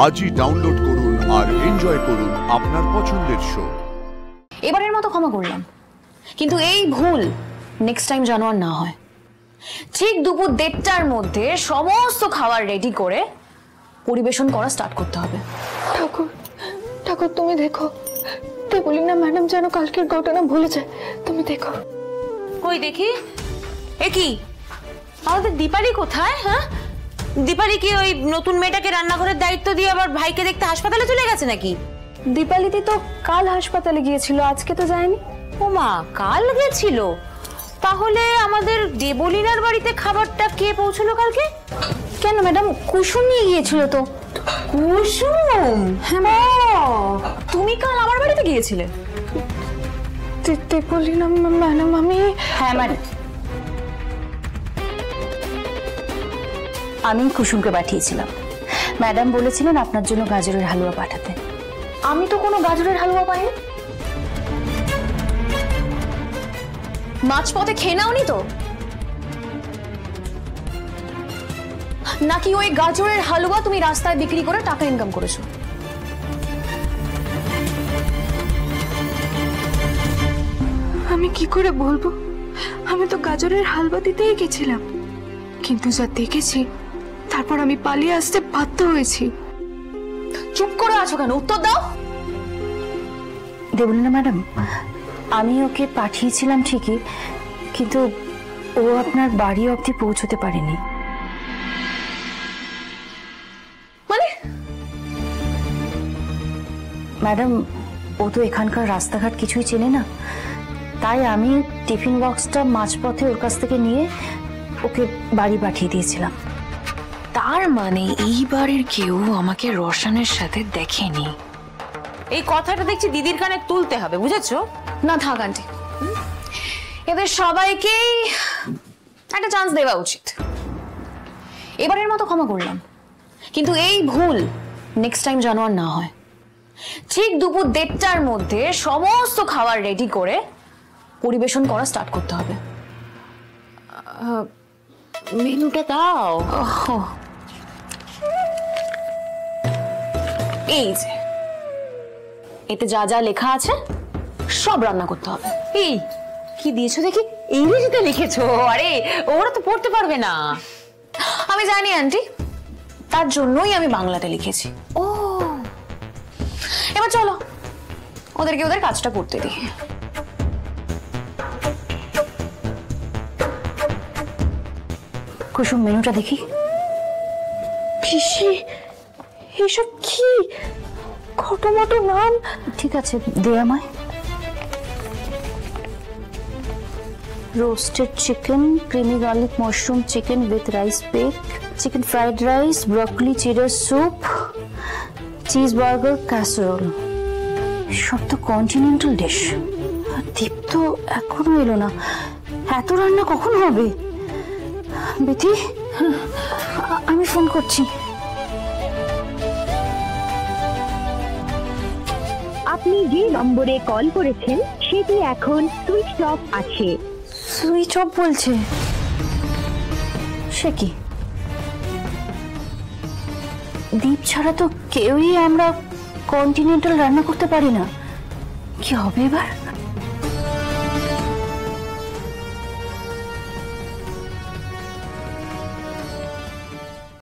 আজই ডাউনলোড করুন আর এনজয় করুন আপনার পছন্দের শো। এবারের মতো ক্ষমা করলাম, কিন্তু এই ভুল নেক্সট টাইম যেন আর না হয়। ঠিক দুপুর 1:30টার মধ্যে সমস্ত খাবার রেডি করে পরিবেশন করা স্টার্ট করতে হবে। ঠাকুর ঠাকুর তুমি দেখো, দেবলীনা ম্যাডাম যেন কালকের ঘটনা ভুলে যায়। তুমি দেখো। কই দেখি, এ কি আমাদের দীপালি কোথায়? হ্যাঁ, দীপালি কি ওই নতুন মেয়েটাকে রান্নাঘরের দায়িত্ব দিয়ে আবার ভাইকে দেখতে হাসপাতালে চলে গেছে নাকি? দীপালিদি তো কাল হাসপাতালে গিয়েছিল, আজকে তো যায়নি। ও মা, কাল গেছিল? তাহলে আমাদের দেবলীনার বাড়িতে খাবারটা কে পৌঁছলো কালকে? কেন ম্যাডাম, কুসুম নিয়ে গিয়েছিল তো। কুসুম? হ্যাঁ, তুমি কাল আমার বাড়িতে গিয়েছিলে। দেবলীনা ম্যাডাম, আমি হ্যাঁ ম্যাডাম, আমি কুসুমকে পাঠিয়েছিলাম। ম্যাডাম বলেছিলেন আপনার জন্য গাজরের হালুয়া পাঠাতে। আমি তো কোনো গাজরের হালুয়া পাইনি। মাঝপথে খেয়ে নাওনি তো? নাকি ওই গাজরের হালুয়া তুমি রাস্তায় বিক্রি করে টাকা ইনকাম করেছো? আমি কি করে বলবো? আমি তো গাজরের হালুয়া দিতেই গেছিলাম, কিন্তু যা দেখেছি তারপর আমি পালিয়ে আসতে বাধ্য হয়েছি। চুপ করে আছো কেন? উত্তর দাও। দেবলীনা ম্যাডাম, আমি ওকে পাঠিয়েছিলাম ঠিকই, কিন্তু ও আপনার বাড়ি অবধি পৌঁছতে পারেনি। মানে ম্যাডাম, ও তো এখানকার রাস্তাঘাট কিছুই চেনে না, তাই আমি টিফিন বক্সটা মাঝপথে ওর কাছ থেকে নিয়ে ওকে বাড়ি পাঠিয়ে দিয়েছিলাম। তার মানে এই বাড়ির কেউ আমাকে রোশনের সাথে দেখেনি। এই কথাটা দেখছি দিদির কানে তুলতে হবে, বুঝেছো? না থাক আন্টি, এদের সবাইকেই একটা চান্স দেওয়া উচিত। এবারের মতো ক্ষমা করলাম, কিন্তু এই ভুল নেক্সট টাইম যেন আর না হয়। ঠিক দুপুর 1:30টার মধ্যে সমস্ত খাবার রেডি করে পরিবেশন করা স্টার্ট করতে হবে। মেনুটা দাও। এই যে, এতে যা যা লেখা আছে সব রান্না করতে হবে। এই কি দিয়েছো দেখি? ইংরেজিতে লিখেছো? আরে ওরা তো পড়তে পারবে না। আমি জানি আন্টি, তার জন্যই আমি বাংলাতে লিখেছি। ও, এবার চলো ওদেরকে ওদের কাজটা করতে দিই। কুসুম, মেনুটা দেখি। পিসি, এসব কি খটোমটো নাম? ঠিক আছে, দে আমায়। Roasted chicken, creamy garlic mushroom chicken with rice pack, chicken fried rice, broccoli চিড়ের স্যুপ, চিজ বার্গার, ক্যাসারোল। সব তো কন্টিনেন্টাল ডিশ। দীপ তো এখনো এলো না, এত রান্না কখন হবে? বেটি, আমি ফোন করছি। আপনি যে নম্বরে কল করেছেন সেটি এখন সুইচ অফ আছে। সুইচ অফ বলছে? সে কি? দীপ ছাড়া তো কেউই আমরা কন্টিনেন্টাল রান্না করতে পারি না। কি হবে এবার?